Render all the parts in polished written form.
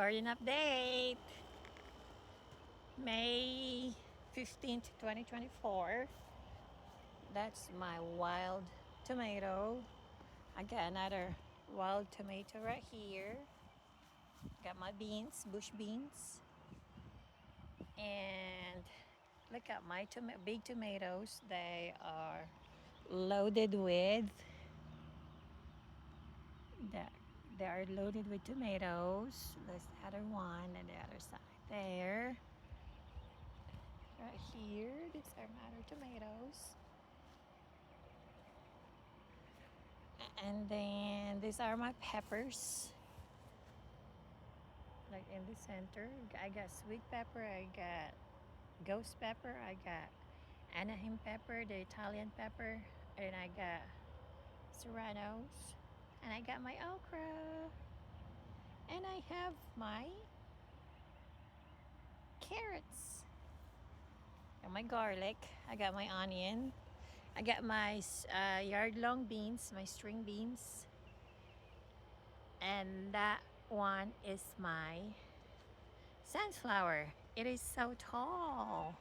Garden update. May 15th, 2024. That's my wild tomato. I got another wild tomato right here. Got my beans, bush beans. And look at my big tomatoes. They are loaded with that. They are loaded with tomatoes. There's the other one on the other side there. Right here, these are my other tomatoes. And then these are my peppers. Like in the center, I got sweet pepper, I got ghost pepper, I got Anaheim pepper, the Italian pepper, and I got serranos, and I got my okra, and I have my carrots, and my garlic. I got my onion. I got my yard long beans, my string beans, and that one is my sunflower. It is so tall,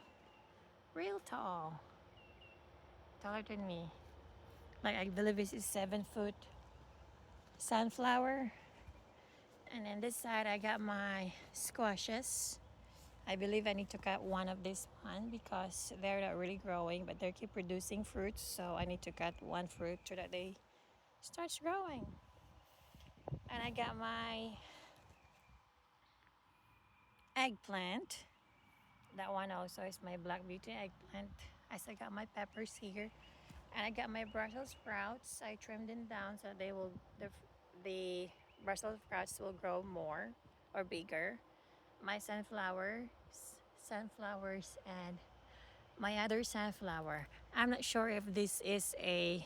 real tall, taller than me. Like I believe this is 7 foot sunflower. And then this side I got my squashes. I believe I need to cut one of this one because they're not really growing, but they keep producing fruits. So I need to cut one fruit so that they starts growing. And I got my eggplant. That one also is my black beauty eggplant. I still got my peppers here. And I got my Brussels sprouts. I trimmed them down so they will the Brussels sprouts will grow more or bigger. My sunflowers, and my other sunflower. I'm not sure if this is a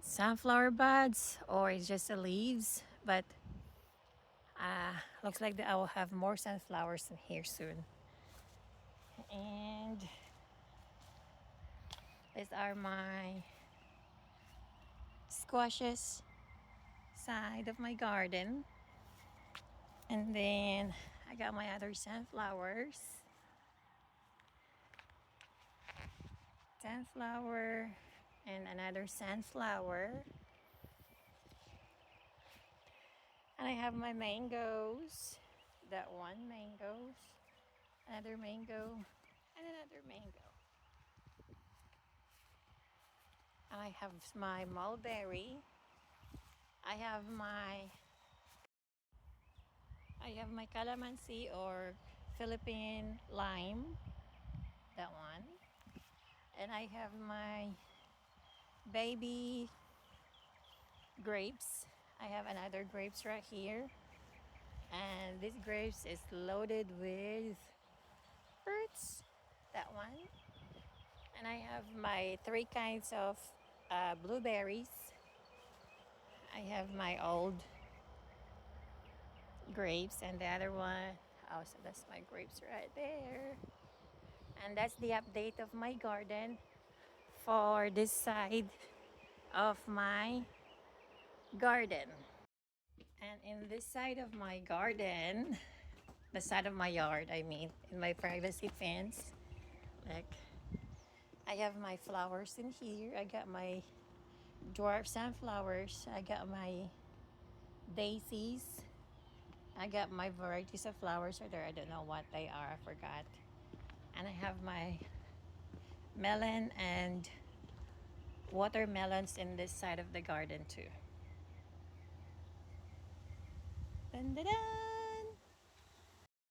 sunflower buds or it's just the leaves, but looks like that I will have more sunflowers in here soon. And these are my squashes side of my garden. And then I got my other sunflowers. Sunflower and another sunflower. And I have my mangoes. That one mangoes, another mango, and another mango. And I have my mulberry. I have my calamansi or Philippine lime. That one. And I have my baby grapes. I have another grapes right here. And this grapes is loaded with fruits. That one. And I have my 3 kinds of blueberries. I have my old grapes and the other one. Oh, so that's my grapes right there. And that's the update of my garden for this side of my garden. And in this side of my garden, the side of my yard, I mean, in my privacy fence, like I have my flowers in here. I got my dwarf sunflowers. I got my daisies. I got my varieties of flowers right there. I don't know what they are. I forgot. And I have my melon and watermelons in this side of the garden too. Dun, dun, dun.